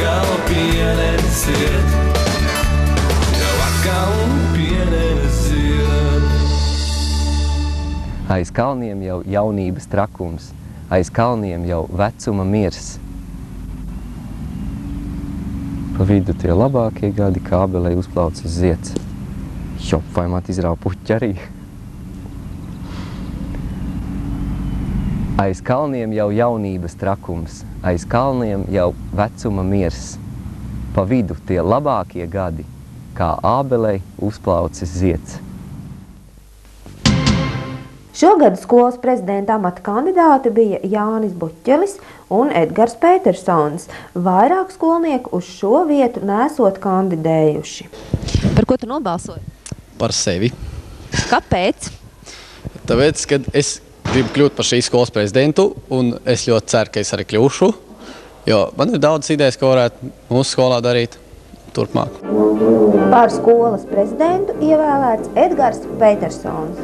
atkal pienenes iet, jau atkal pienenes iet. Aiz kalniem jau jaunības trakums, aiz kalniem jau vecuma miers. Pa vidu tie labākie gadi, kā Ābelei uzplaucis zieds. Jop, vai mat izrāva puķi arī. Aiz kalniem jau jaunības trakums, aiz kalniem jau vecuma miers. Pa vidu tie labākie gadi, kā Ābelei uzplaucis zieds. Šogad skolas prezidenta amata kandidāti bija Jānis Buķelis un Edgars Petersons. Vairāk skolnieku uz šo vietu nesot kandidējuši. Par ko tu nobalsoji? Par sevi. Kāpēc? Tāpēc, kad es gribu kļūt par šīs skolas prezidentu, un es ļoti ceru, ka es arī kļūšu, jo man ir daudz idejas, ko varētu mūsu skolā darīt turpmāk. Par skolas prezidentu ievēlēts Edgars Petersons.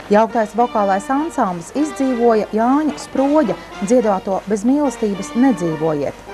Jauktais vokālais ansamblis izdzīvoja Jāņa Sproģa dziedāto Bez mīlestības nedzīvojiet.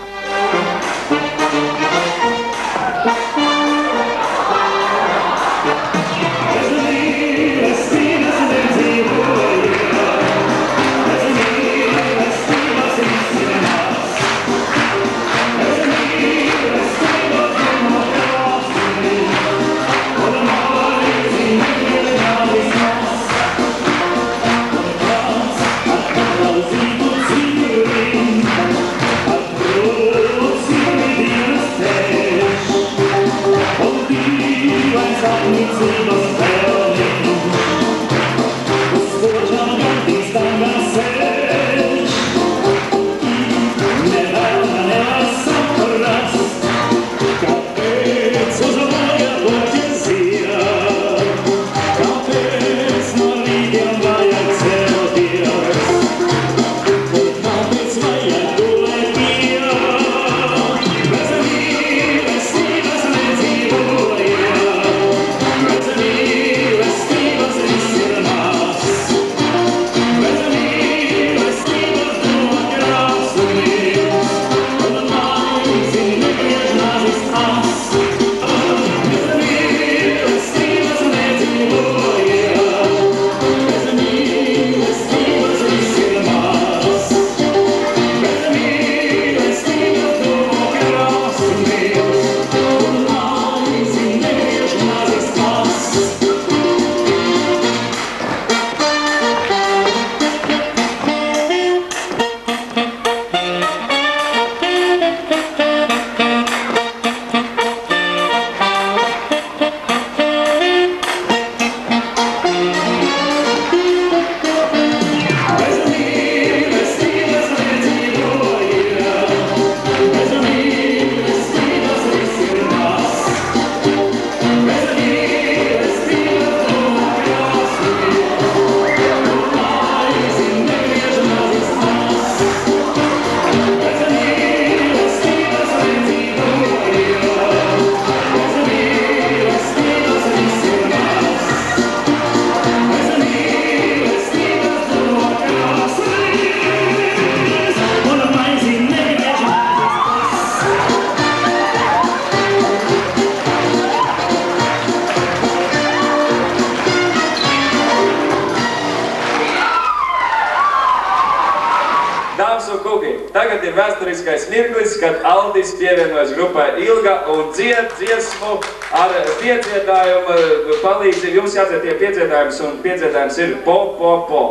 Tagad ir vēsturiskais mirklis, kad Aldis pievienojas grupai Ilga un dziesmu ar piedziedājumu palīdzību. Jums jādzied tie piedziedājums, un piedziedājums ir po, po, po.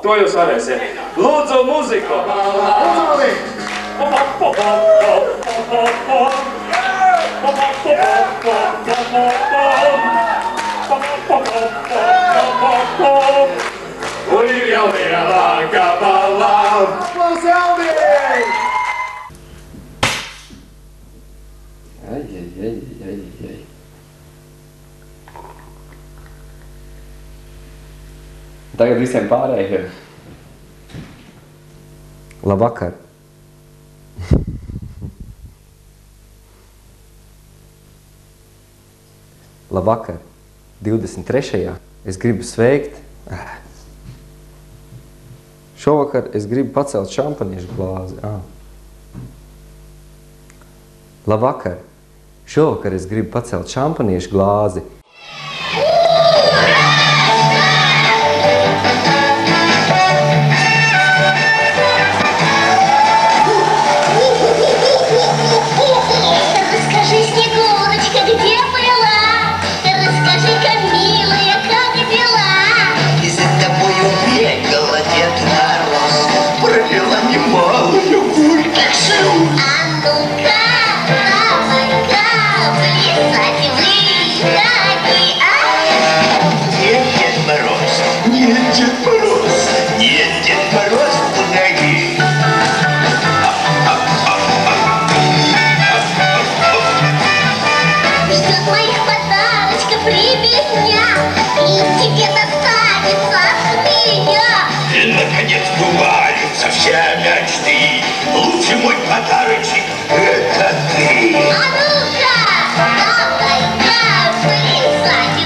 To jūs varēsiet. Lūdzu muziku! Un ir jau lielākā balā! Aplausi Aldī! Ai. Tagad visiem pārējiem. Labvakar! Labvakar! 23. es gribu sveikt. Šovakar es gribu pacelt šampaniešu glāzi. Labvakar! Šovakar es gribu pacelt šampaniešu glāzi. Лучший мой подарочек – это ты. А ну-ка, давай-ка, плясать,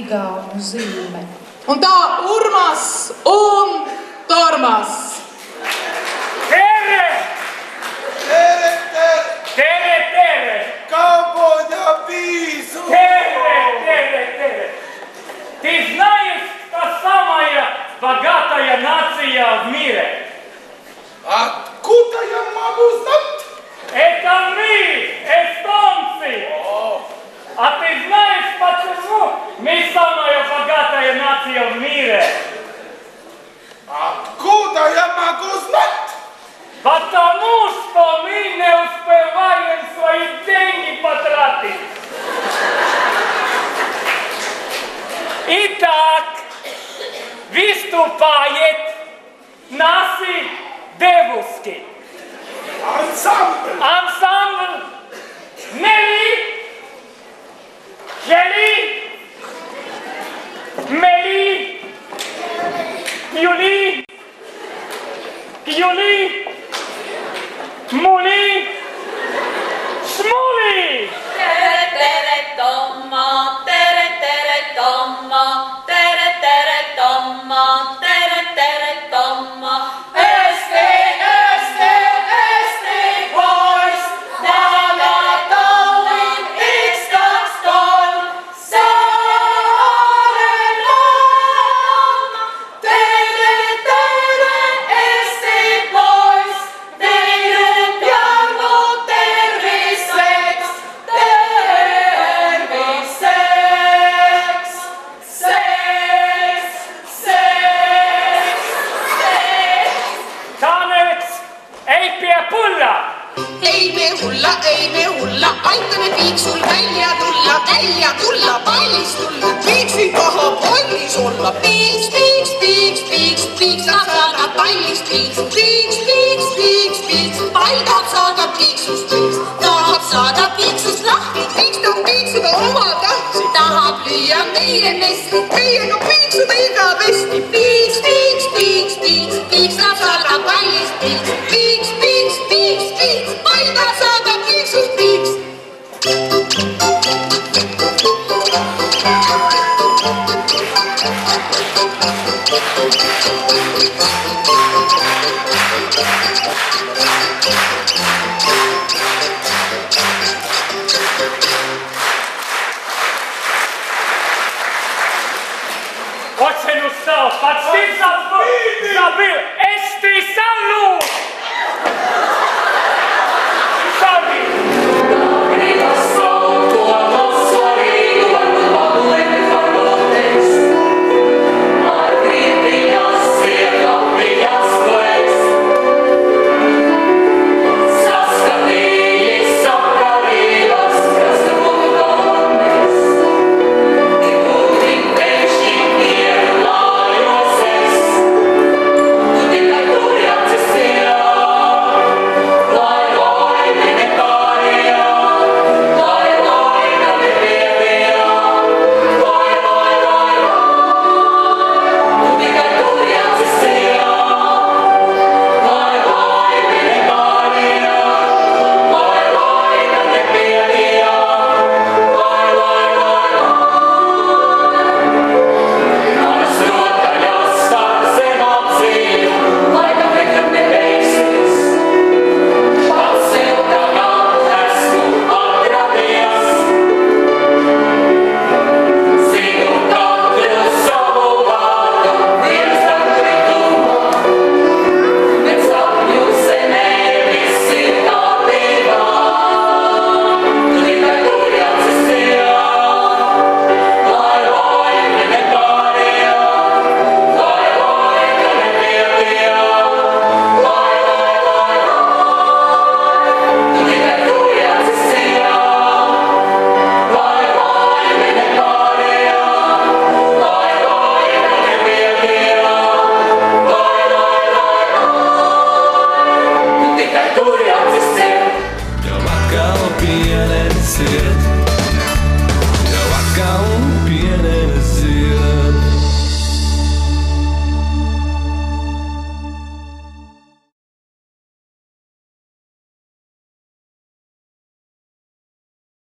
igauņu zīme. Un tā Urmas un Tormas. Tere! Tere, tere! Tere, tere! Камбоджа пису! Tere! Ты знаешь, что самая богатая нация в мире? Откуда я могу знать? Это мы, эстонцы! А ты знаешь, почему мы самая богатая нация в мире? Откуда я могу знать? Потому что мы не успеваем свои деньги потратить. Итак, выступает наши девушки. Ансамбль Нелли, Хели, Мели, Юли, Мули, Смули. Tere, Tomma, tere, Tomma, tere, Tomma, tere, Tomma. Eesti poiss, Valga, Tallinn, X23, Saaremaa. Tere, Eesti poiss, viirub Jarmo terviseks, Ei me hulla, aitame piiksul välja tulla, pallis tulla, piiksi taha pallis olla. Piiks, tahab saada pallist piiks, pall tahab saada piiksust piiks, tahab saada piiksust lahti, piiks tahab piiksuda oma tahtsi, tahab lüüa meie mestri, meiega piiksuda igavesti. Piiks, tahab saada pallist piiks, pall tahab saada piiksust piiks. Очень устал, почти забыл. Эсти салют!